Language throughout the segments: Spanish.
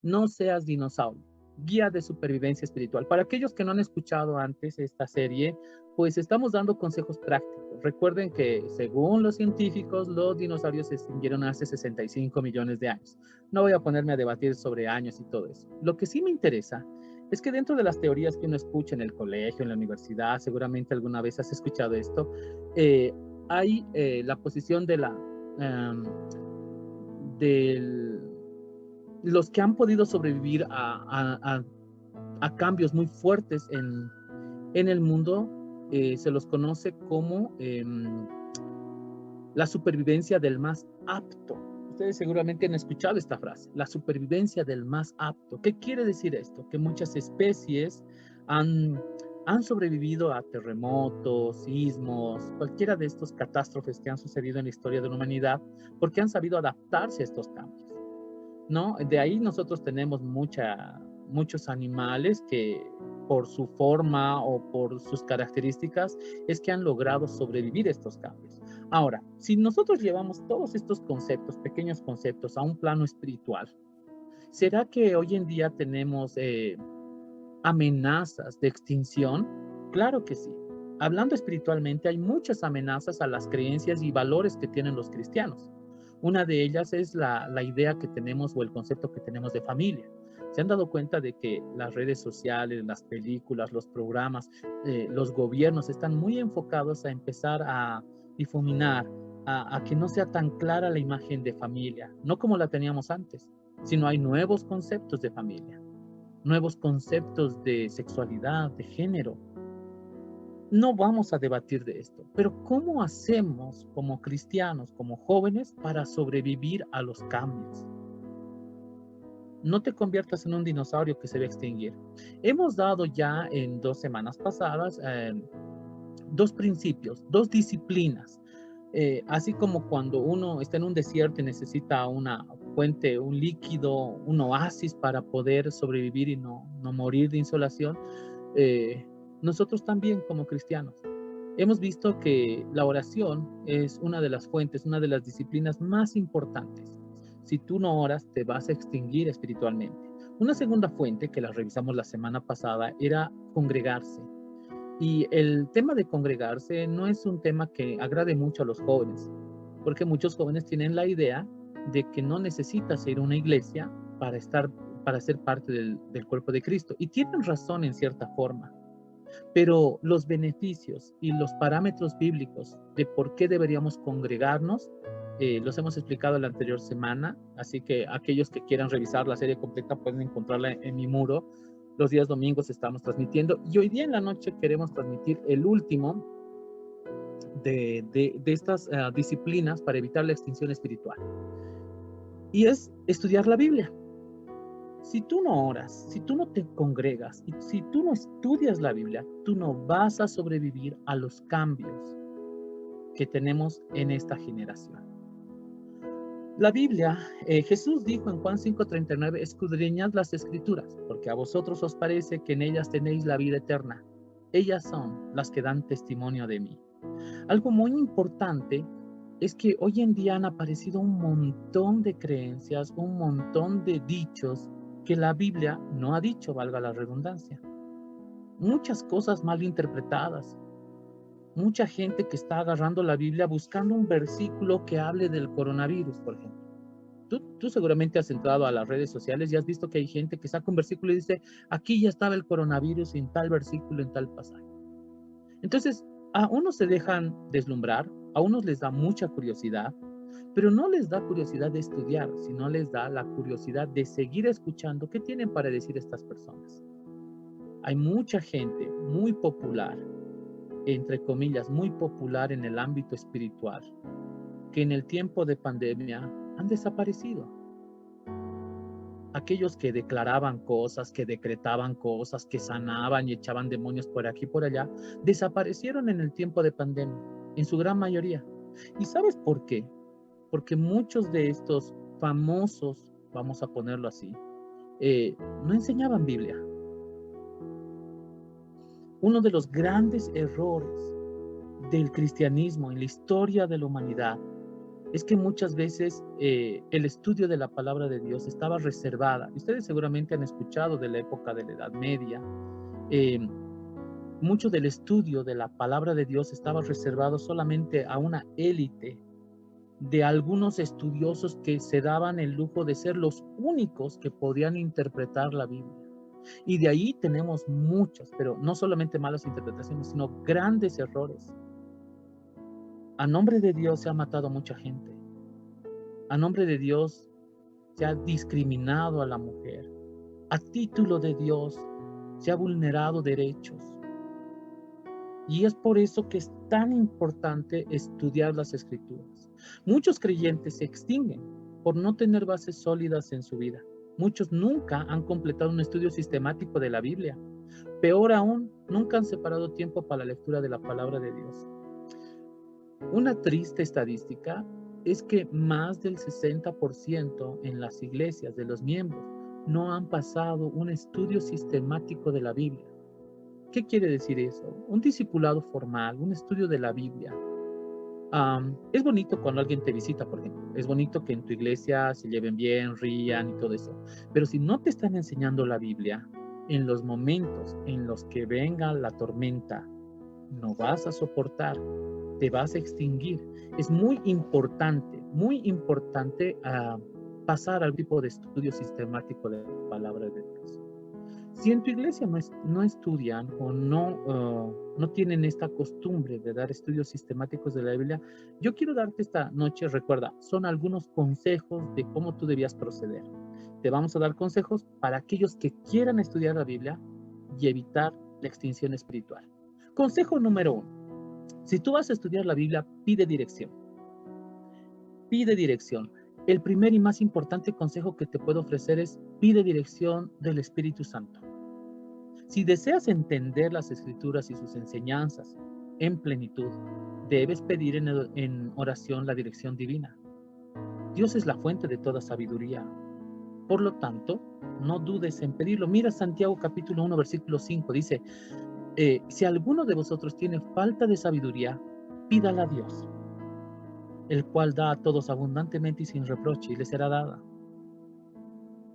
No seas dinosaurio. Guía de supervivencia espiritual. Para aquellos que no han escuchado antes esta serie, pues estamos dando consejos prácticos. Recuerden que según los científicos, los dinosaurios se extinguieron hace 65 millones de años. No voy a ponerme a debatir sobre años y todo eso. Lo que sí me interesa es que dentro de las teorías que uno escucha en el colegio, en la universidad, seguramente alguna vez has escuchado esto, eh, hay la posición de um, del los que han podido sobrevivir a cambios muy fuertes en el mundo, se los conoce como la supervivencia del más apto. Ustedes seguramente han escuchado esta frase, la supervivencia del más apto. ¿Qué quiere decir esto? Que muchas especies han, han sobrevivido a terremotos, sismos, cualquiera de estos catástrofes que han sucedido en la historia de la humanidad, porque han sabido adaptarse a estos cambios. ¿No? De ahí nosotros tenemos muchos animales que por su forma o por sus características es que han logrado sobrevivir estos cambios. Ahora, si nosotros llevamos todos estos conceptos, pequeños conceptos, a un plano espiritual, ¿será que hoy en día tenemos amenazas de extinción? Claro que sí. Hablando espiritualmente, hay muchas amenazas a las creencias y valores que tienen los cristianos. Una de ellas es la idea que tenemos o el concepto que tenemos de familia. Se han dado cuenta de que las redes sociales, las películas, los programas, los gobiernos están muy enfocados a empezar a difuminar, a que no sea tan clara la imagen de familia, no como la teníamos antes, sino hay nuevos conceptos de familia, nuevos conceptos de sexualidad, de género. No vamos a debatir de esto, pero ¿cómo hacemos como cristianos, como jóvenes, para sobrevivir a los cambios? No te conviertas en un dinosaurio que se va a extinguir. Hemos dado ya en 2 semanas pasadas dos principios, dos disciplinas. Así como cuando uno está en un desierto y necesita una fuente, un líquido, un oasis para poder sobrevivir y no morir de insolación, eh, nosotros también como cristianos hemos visto que la oración es una de las fuentes, una de las disciplinas más importantes. Si tú no oras, te vas a extinguir espiritualmente. Una segunda fuente que la revisamos la semana pasada era congregarse. Y el tema de congregarse no es un tema que agrade mucho a los jóvenes, porque muchos jóvenes tienen la idea de que no necesitas ir a una iglesia para estar, para ser parte del cuerpo de Cristo. Y tienen razón en cierta forma, pero los beneficios y los parámetros bíblicos de por qué deberíamos congregarnos los hemos explicado la anterior semana, así que aquellos que quieran revisar la serie completa pueden encontrarla en mi muro. Los días domingos estamos transmitiendo y hoy día en la noche queremos transmitir el último de estas disciplinas para evitar la extinción espiritual, y es estudiar la Biblia. Si tú no oras, si tú no te congregas y si tú no estudias la Biblia, tú no vas a sobrevivir a los cambios que tenemos en esta generación. La Biblia, Jesús dijo en Juan 5:39, escudriñad las escrituras, porque a vosotros os parece que en ellas tenéis la vida eterna. Ellas son las que dan testimonio de mí. Algo muy importante es que hoy en día han aparecido un montón de creencias, un montón de dichos que la Biblia no ha dicho, valga la redundancia. Muchas cosas mal interpretadas. Mucha gente que está agarrando la Biblia buscando un versículo que hable del coronavirus, por ejemplo. Tú seguramente has entrado a las redes sociales y has visto que hay gente que saca un versículo y dice, aquí ya estaba el coronavirus en tal versículo, en tal pasaje. Entonces, a unos se dejan deslumbrar, a unos les da mucha curiosidad, pero no les da curiosidad de estudiar, sino les da la curiosidad de seguir escuchando qué tienen para decir estas personas. Hay mucha gente muy popular, entre comillas, muy popular en el ámbito espiritual, que en el tiempo de pandemia han desaparecido. Aquellos que declaraban cosas, que decretaban cosas, que sanaban y echaban demonios por aquí y por allá, desaparecieron en el tiempo de pandemia, en su gran mayoría. ¿Y sabes por qué? Porque muchos de estos famosos, vamos a ponerlo así, no enseñaban Biblia. Uno de los grandes errores del cristianismo en la historia de la humanidad es que muchas veces el estudio de la palabra de Dios estaba reservada. Ustedes seguramente han escuchado de la época de la Edad Media. eh, Mucho del estudio de la palabra de Dios estaba reservado solamente a una élite de algunos estudiosos que se daban el lujo de ser los únicos que podían interpretar la Biblia. Y de ahí tenemos muchas, pero no solamente malas interpretaciones, sino grandes errores. A nombre de Dios se ha matado a mucha gente. A nombre de Dios se ha discriminado a la mujer. A título de Dios se ha vulnerado derechos. Y es por eso que es tan importante estudiar las Escrituras. Muchos creyentes se extinguen por no tener bases sólidas en su vida. Muchos nunca han completado un estudio sistemático de la Biblia. Peor aún, nunca han separado tiempo para la lectura de la palabra de Dios. Una triste estadística es que más del 60% en las iglesias de los miembros no han pasado un estudio sistemático de la Biblia. ¿Qué quiere decir eso? Un discipulado formal, un estudio de la Biblia. Es bonito cuando alguien te visita, por ejemplo. Es bonito que en tu iglesia se lleven bien, rían y todo eso. Pero si no te están enseñando la Biblia, en los momentos en los que venga la tormenta, no vas a soportar, te vas a extinguir. Es muy importante pasar al tipo de estudio sistemático de la palabra de Dios. Si en tu iglesia no estudian o no tienen esta costumbre de dar estudios sistemáticos de la Biblia, yo quiero darte esta noche, recuerda, son algunos consejos de cómo tú debías proceder. Te vamos a dar consejos para aquellos que quieran estudiar la Biblia y evitar la extinción espiritual. Consejo número 1. Si tú vas a estudiar la Biblia, pide dirección. Pide dirección. El primer y más importante consejo que te puedo ofrecer es pide dirección del Espíritu Santo. Si deseas entender las Escrituras y sus enseñanzas en plenitud, debes pedir en oración la dirección divina. Dios es la fuente de toda sabiduría. Por lo tanto, no dudes en pedirlo. Mira Santiago capítulo 1, versículo 5, dice, si alguno de vosotros tiene falta de sabiduría, pídala a Dios, el cual da a todos abundantemente y sin reproche, y le será dada.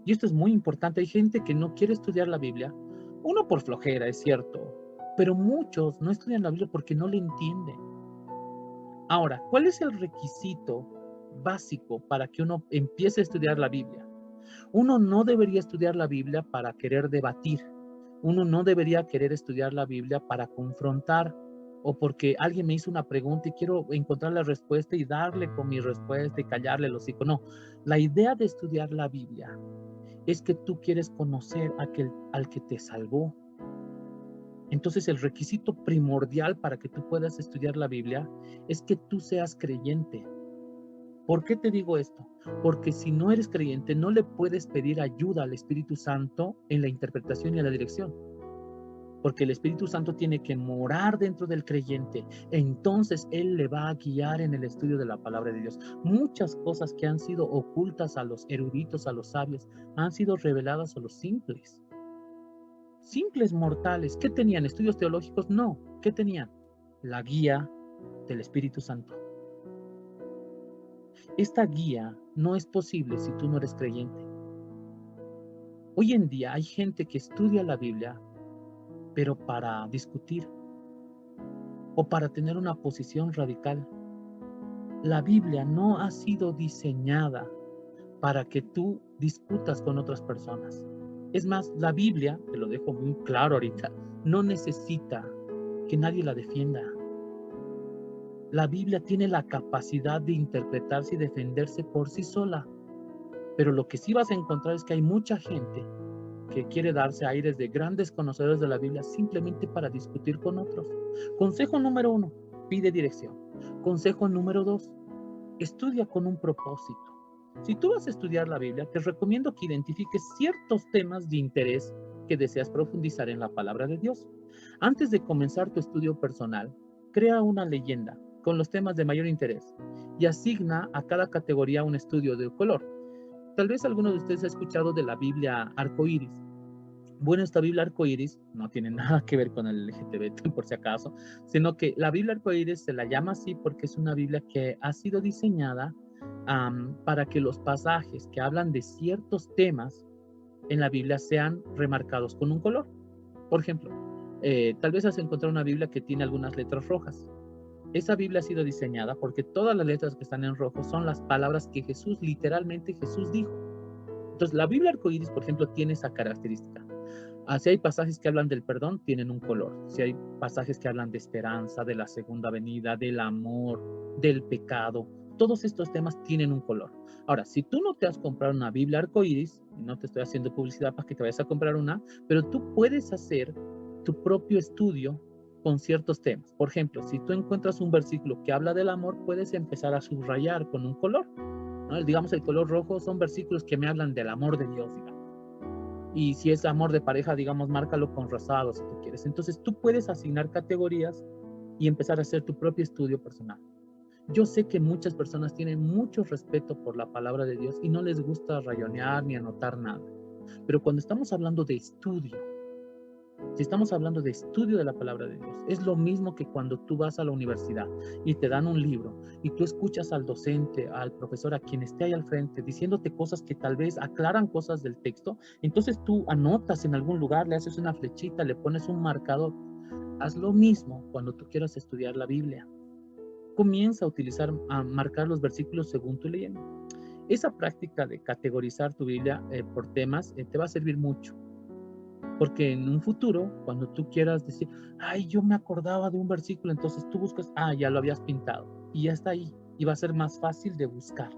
Y esto es muy importante. Hay gente que no quiere estudiar la Biblia, uno por flojera, es cierto, pero muchos no estudian la Biblia porque no le entienden. Ahora, ¿cuál es el requisito básico para que uno empiece a estudiar la Biblia? Uno no debería estudiar la Biblia para querer debatir. Uno no debería querer estudiar la Biblia para confrontar o porque alguien me hizo una pregunta y quiero encontrar la respuesta y darle con mi respuesta y callarle el hocico. No, la idea de estudiar la Biblia es que tú quieres conocer al que te salvó. Entonces el requisito primordial para que tú puedas estudiar la Biblia es que tú seas creyente. ¿Por qué te digo esto? Porque si no eres creyente, no le puedes pedir ayuda al Espíritu Santo en la interpretación y en la dirección. Porque el Espíritu Santo tiene que morar dentro del creyente. Entonces Él le va a guiar en el estudio de la palabra de Dios. Muchas cosas que han sido ocultas a los eruditos, a los sabios, han sido reveladas a los simples. Simples mortales. ¿Qué tenían? ¿Estudios teológicos? No. ¿Qué tenían? La guía del Espíritu Santo. Esta guía no es posible si tú no eres creyente. Hoy en día hay gente que estudia la Biblia, pero para discutir o para tener una posición radical. La Biblia no ha sido diseñada para que tú discutas con otras personas. Es más, la Biblia, te lo dejo muy claro ahorita, no necesita que nadie la defienda. La Biblia tiene la capacidad de interpretarse y defenderse por sí sola. Pero lo que sí vas a encontrar es que hay mucha gente que quiere darse aires de grandes conocedores de la Biblia simplemente para discutir con otros. Consejo número 1, pide dirección. Consejo número 2, estudia con un propósito. Si tú vas a estudiar la Biblia, te recomiendo que identifiques ciertos temas de interés que deseas profundizar en la palabra de Dios. Antes de comenzar tu estudio personal, crea una leyenda con los temas de mayor interés y asigna a cada categoría un estudio de color. Tal vez alguno de ustedes ha escuchado de la Biblia arcoíris. Bueno, esta Biblia arcoíris no tiene nada que ver con el LGBT, por si acaso, sino que la Biblia arcoíris se la llama así porque es una Biblia que ha sido diseñada para que los pasajes que hablan de ciertos temas en la Biblia sean remarcados con un color. Por ejemplo, tal vez has encontrado una Biblia que tiene algunas letras rojas. Esa Biblia ha sido diseñada porque todas las letras que están en rojo son las palabras que Jesús, literalmente Jesús dijo. Entonces, la Biblia arcoíris, por ejemplo, tiene esa característica. Si hay pasajes que hablan del perdón, tienen un color. Si hay pasajes que hablan de esperanza, de la segunda venida, del amor, del pecado, todos estos temas tienen un color. Ahora, si tú no te has comprado una Biblia arcoíris, y no te estoy haciendo publicidad para que te vayas a comprar una, pero tú puedes hacer tu propio estudio con ciertos temas. Por ejemplo, si tú encuentras un versículo que habla del amor, puedes empezar a subrayar con un color, ¿no? Digamos, el color rojo son versículos que me hablan del amor de Dios, digamos. Y si es amor de pareja, digamos, márcalo con rosado si tú quieres. Entonces tú puedes asignar categorías y empezar a hacer tu propio estudio personal. Yo sé que muchas personas tienen mucho respeto por la palabra de Dios y no les gusta rayonear ni anotar nada. Pero cuando estamos hablando de estudio, si estamos hablando de estudio de la palabra de Dios, es lo mismo que cuando tú vas a la universidad y te dan un libro y tú escuchas al docente, al profesor, a quien esté ahí al frente, diciéndote cosas que tal vez aclaran cosas del texto, entonces tú anotas en algún lugar, le haces una flechita, le pones un marcador. Haz lo mismo cuando tú quieras estudiar la Biblia. Comienza a marcar los versículos según tú leyendo. Esa práctica de categorizar tu Biblia por temas te va a servir mucho. Porque en un futuro, cuando tú quieras decir, ay, yo me acordaba de un versículo, entonces tú buscas, ya lo habías pintado y ya está ahí y va a ser más fácil de buscar.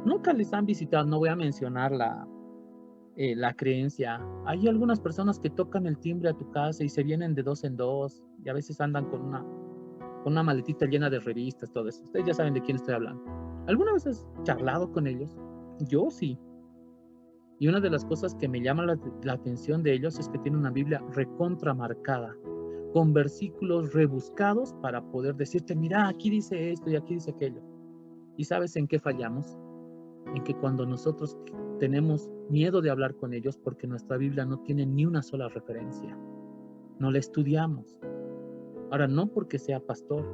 Nunca les han visitado, no voy a mencionar la creencia. Hay algunas personas que tocan el timbre a tu casa y se vienen de dos en dos y a veces andan con una maletita llena de revistas, todo eso. Ustedes ya saben de quién estoy hablando. ¿Alguna vez has charlado con ellos? Yo sí. Y una de las cosas que me llama la atención de ellos es que tienen una Biblia recontramarcada, con versículos rebuscados para poder decirte, mira, aquí dice esto y aquí dice aquello. ¿Y sabes en qué fallamos? En que cuando nosotros tenemos miedo de hablar con ellos porque nuestra Biblia no tiene ni una sola referencia, no la estudiamos. Ahora, no porque sea pastor,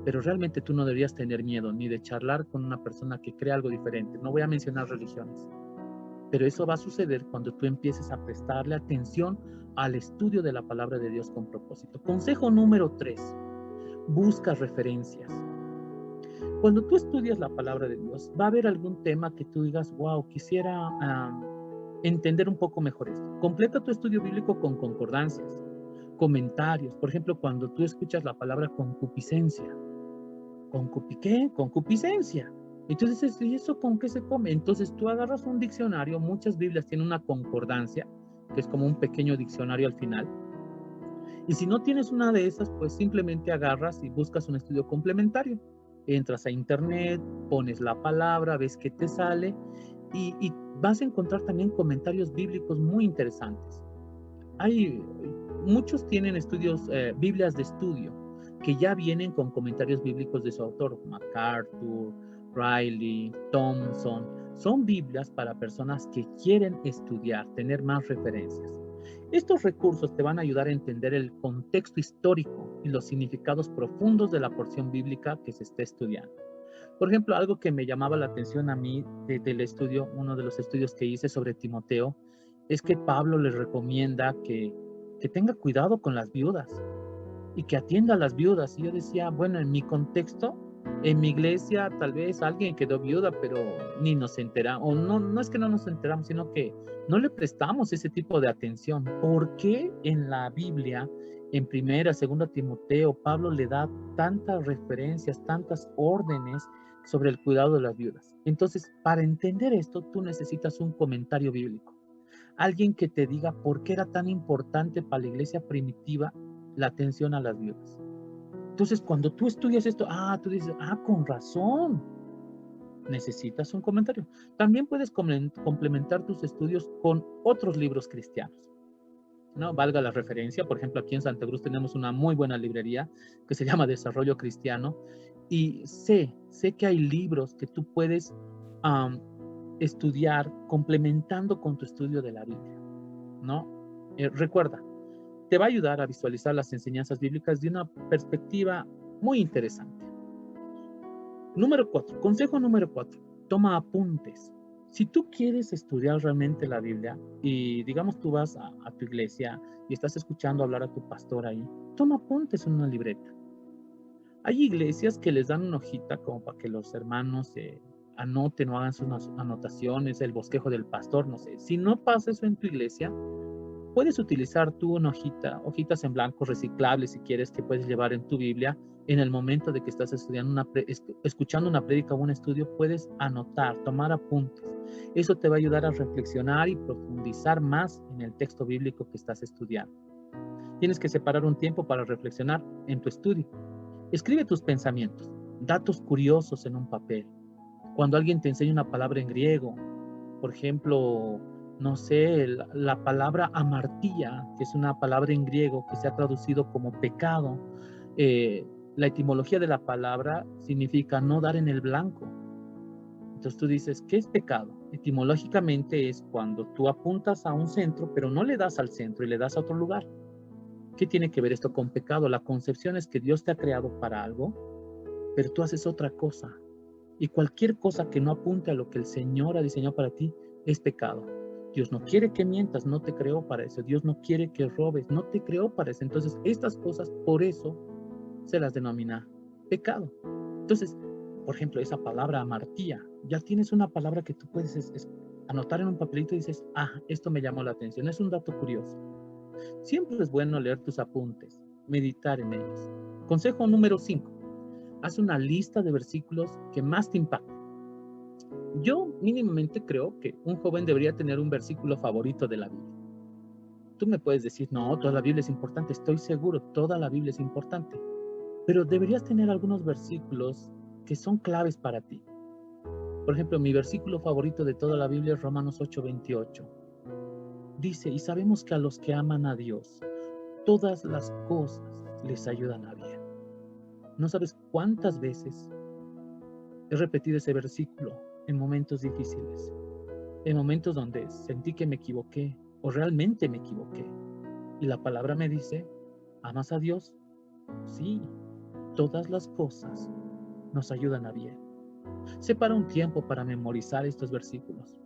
pero realmente tú no deberías tener miedo ni de charlar con una persona que cree algo diferente. No voy a mencionar religiones. Pero eso va a suceder cuando tú empieces a prestarle atención al estudio de la palabra de Dios con propósito. Consejo número 3, busca referencias. Cuando tú estudias la palabra de Dios, va a haber algún tema que tú digas, wow, quisiera entender un poco mejor esto. Completa tu estudio bíblico con concordancias, comentarios. Por ejemplo, cuando tú escuchas la palabra concupiscencia, ¿qué? Concupiscencia. Entonces, ¿y eso con qué se come? Entonces tú agarras un diccionario, muchas Biblias tienen una concordancia, que es como un pequeño diccionario al final. Y si no tienes una de esas, pues simplemente agarras y buscas un estudio complementario. Entras a internet, pones la palabra, ves qué te sale y vas a encontrar también comentarios bíblicos muy interesantes. Muchos tienen Biblias de estudio, que ya vienen con comentarios bíblicos de su autor, MacArthur, Riley, Thompson. Son Biblias para personas que quieren estudiar, tener más referencias. Estos recursos te van a ayudar a entender el contexto histórico y los significados profundos de la porción bíblica que se está estudiando. Por ejemplo, algo que me llamaba la atención a mí del estudio, uno de los estudios que hice sobre Timoteo, es que Pablo le recomienda que tenga cuidado con las viudas y que atienda a las viudas. Y yo decía, bueno, en mi contexto, en mi iglesia, tal vez alguien quedó viuda, pero ni nos enteramos, o no es que no nos enteramos, sino que no le prestamos ese tipo de atención. ¿Por qué en la Biblia, en primera, segunda Timoteo, Pablo le da tantas referencias, tantas órdenes sobre el cuidado de las viudas? Entonces, para entender esto, tú necesitas un comentario bíblico. Alguien que te diga por qué era tan importante para la iglesia primitiva la atención a las viudas. Entonces, cuando tú estudias esto, tú dices, con razón, necesitas un comentario. También puedes complementar tus estudios con otros libros cristianos, ¿no? Valga la referencia, por ejemplo, aquí en Santa Cruz tenemos una muy buena librería que se llama Desarrollo Cristiano y sé que hay libros que tú puedes estudiar complementando con tu estudio de la Biblia, ¿no? Recuerda, te va a ayudar a visualizar las enseñanzas bíblicas de una perspectiva muy interesante. Número 4, consejo número 4. Toma apuntes. Si tú quieres estudiar realmente la Biblia y digamos tú vas a tu iglesia y estás escuchando hablar a tu pastor ahí, toma apuntes en una libreta. Hay iglesias que les dan una hojita como para que los hermanos anoten o hagan sus anotaciones, el bosquejo del pastor, no sé. Si no pasa eso en tu iglesia, puedes utilizar tú una hojita, hojitas en blanco reciclables si quieres, que puedes llevar en tu Biblia. En el momento de que estás estudiando escuchando una prédica o un estudio, puedes anotar, tomar apuntes. Eso te va a ayudar a reflexionar y profundizar más en el texto bíblico que estás estudiando. Tienes que separar un tiempo para reflexionar en tu estudio. Escribe tus pensamientos, datos curiosos en un papel. Cuando alguien te enseña una palabra en griego, por ejemplo, no sé, la palabra amartía, que es una palabra en griego que se ha traducido como pecado, la etimología de la palabra significa no dar en el blanco. Entonces tú dices, ¿qué es pecado? Etimológicamente es cuando tú apuntas a un centro, pero no le das al centro y le das a otro lugar. ¿Qué tiene que ver esto con pecado? La concepción es que Dios te ha creado para algo, pero tú haces otra cosa. Y cualquier cosa que no apunte a lo que el Señor ha diseñado para ti es pecado. Dios no quiere que mientas, no te creó para eso. Dios no quiere que robes, no te creó para eso. Entonces, estas cosas, por eso se las denomina pecado. Entonces, por ejemplo, esa palabra amartía, ya tienes una palabra que tú puedes anotar en un papelito y dices, esto me llamó la atención, es un dato curioso. Siempre es bueno leer tus apuntes, meditar en ellos. Consejo número 5. Haz una lista de versículos que más te impacten. Yo mínimamente creo que un joven debería tener un versículo favorito de la Biblia. Tú me puedes decir, no, toda la Biblia es importante. Estoy seguro, toda la Biblia es importante. Pero deberías tener algunos versículos que son claves para ti. Por ejemplo, mi versículo favorito de toda la Biblia es Romanos 8:28. Dice, y sabemos que a los que aman a Dios, todas las cosas les ayudan a bien. No sabes cuántas veces he repetido ese versículo en momentos difíciles, en momentos donde sentí que me equivoqué o realmente me equivoqué. Y la palabra me dice, ¿amas a Dios? Sí, todas las cosas nos ayudan a bien. Separa un tiempo para memorizar estos versículos.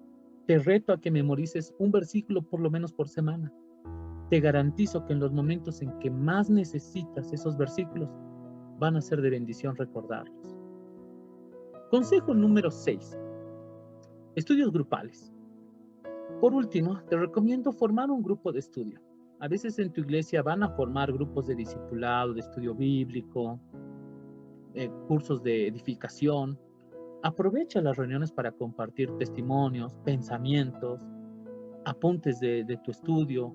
Te reto a que memorices un versículo por lo menos por semana. Te garantizo que en los momentos en que más necesitas esos versículos, van a ser de bendición recordarlos. Consejo número 6. Estudios grupales. Por último, te recomiendo formar un grupo de estudio. A veces en tu iglesia van a formar grupos de discipulado, de estudio bíblico, cursos de edificación. Aprovecha las reuniones para compartir testimonios, pensamientos, apuntes de tu estudio.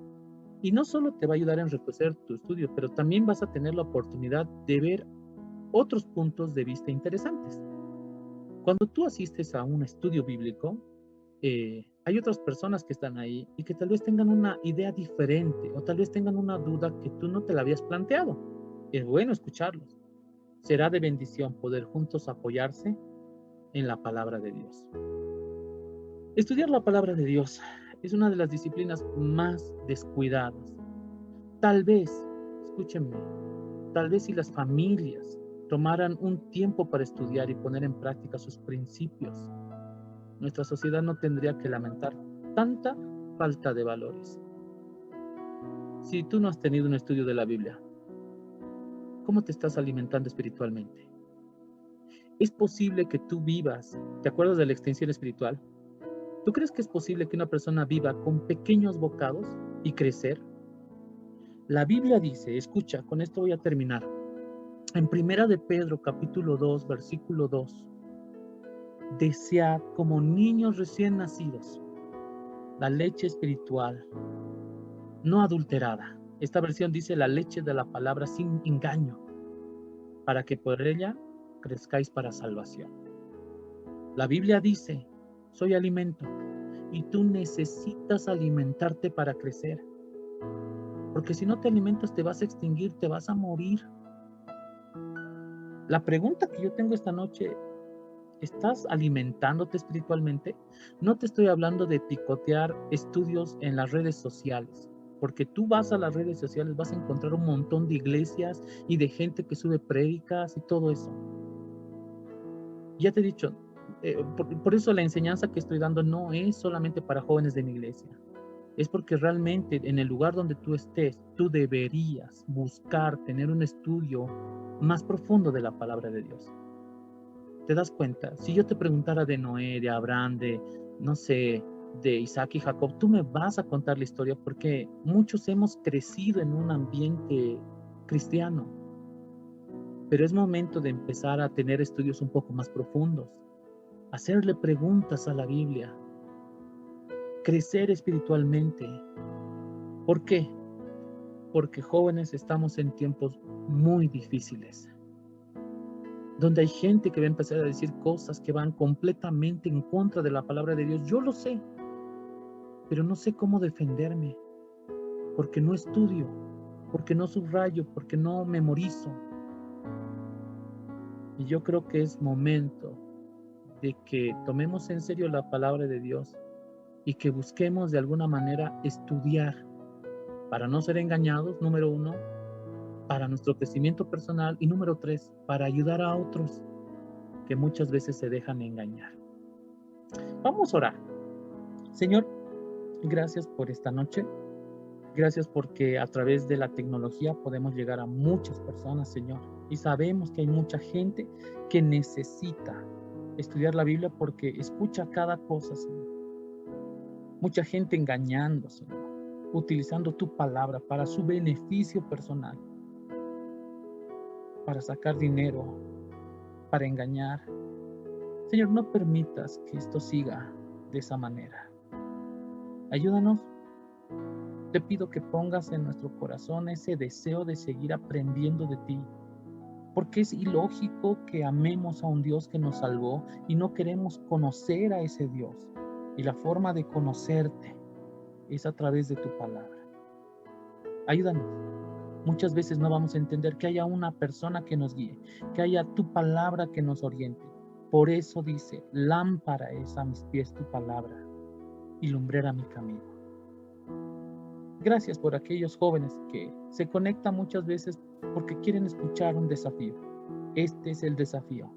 Y no solo te va a ayudar a enriquecer tu estudio, pero también vas a tener la oportunidad de ver otros puntos de vista interesantes. Cuando tú asistes a un estudio bíblico, hay otras personas que están ahí y que tal vez tengan una idea diferente o tal vez tengan una duda que tú no te la habías planteado. Es bueno escucharlos. Será de bendición poder juntos apoyarse en la palabra de Dios. Estudiar la palabra de Dios es una de las disciplinas más descuidadas. Tal vez, escúchenme, tal vez si las familias tomaran un tiempo para estudiar y poner en práctica sus principios, nuestra sociedad no tendría que lamentar tanta falta de valores. Si tú no has tenido un estudio de la Biblia, ¿cómo te estás alimentando espiritualmente? ¿Es posible que tú vivas? ¿Te acuerdas de la extensión espiritual? ¿Tú crees que es posible que una persona viva con pequeños bocados y crecer? La Biblia dice, escucha, con esto voy a terminar. En Primera de Pedro, capítulo 2, versículo 2, desead como niños recién nacidos la leche espiritual, no adulterada. Esta versión dice la leche de la palabra sin engaño, para que por ella crezcáis para salvación. La Biblia dice, soy alimento, y tú necesitas alimentarte para crecer. Porque si no te alimentas te vas a extinguir, te vas a morir. La pregunta que yo tengo esta noche, ¿estás alimentándote espiritualmente? No te estoy hablando de picotear estudios en las redes sociales, porque tú vas a las redes sociales, vas a encontrar un montón de iglesias y de gente que sube prédicas y todo eso. Ya te he dicho, por eso la enseñanza que estoy dando no es solamente para jóvenes de mi iglesia. Es porque realmente en el lugar donde tú estés, tú deberías buscar tener un estudio más profundo de la palabra de Dios. ¿Te das cuenta? Si yo te preguntara de Noé, de Abraham, de, no sé, de Isaac y Jacob, tú me vas a contar la historia porque muchos hemos crecido en un ambiente cristiano, pero es momento de empezar a tener estudios un poco más profundos, hacerle preguntas a la Biblia, crecer espiritualmente. ¿Por qué? Porque jóvenes estamos en tiempos muy difíciles, donde hay gente que va a empezar a decir cosas que van completamente en contra de la palabra de Dios. Yo lo sé, pero no sé cómo defenderme, porque no estudio, porque no subrayo, porque no memorizo. Y yo creo que es momento de que tomemos en serio la palabra de Dios y que busquemos de alguna manera estudiar para no ser engañados, número uno, para nuestro crecimiento personal y número tres, para ayudar a otros que muchas veces se dejan engañar. Vamos a orar. Señor, gracias por esta noche. Gracias porque a través de la tecnología podemos llegar a muchas personas, Señor. Y sabemos que hay mucha gente que necesita estudiar la Biblia porque escucha cada cosa, Señor. Mucha gente engañando, Señor, utilizando tu palabra para su beneficio personal, para sacar dinero, para engañar. Señor, no permitas que esto siga de esa manera. Ayúdanos. Te pido que pongas en nuestro corazón ese deseo de seguir aprendiendo de ti, porque es ilógico que amemos a un Dios que nos salvó y no queremos conocer a ese Dios. Y la forma de conocerte es a través de tu palabra. Ayúdanos. Muchas veces no vamos a entender que haya una persona que nos guíe, que haya tu palabra que nos oriente. Por eso dice, lámpara es a mis pies tu palabra y lumbrera mi camino. Gracias por aquellos jóvenes que se conectan muchas veces porque quieren escuchar un desafío. Este es el desafío.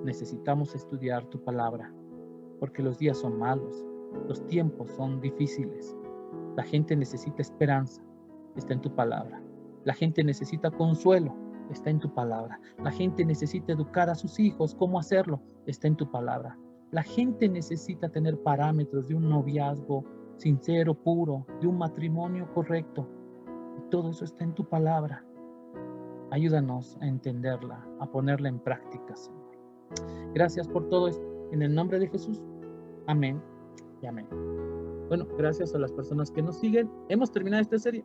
Necesitamos estudiar tu palabra porque los días son malos, los tiempos son difíciles. La gente necesita esperanza, está en tu palabra. La gente necesita consuelo, está en tu palabra. La gente necesita educar a sus hijos, cómo hacerlo, está en tu palabra. La gente necesita tener parámetros de un noviazgo sincero, puro, de un matrimonio correcto. Y todo eso está en tu palabra. Ayúdanos a entenderla, a ponerla en práctica, Señor. Gracias por todo esto. En el nombre de Jesús. Amén y amén. Bueno, gracias a las personas que nos siguen. Hemos terminado esta serie.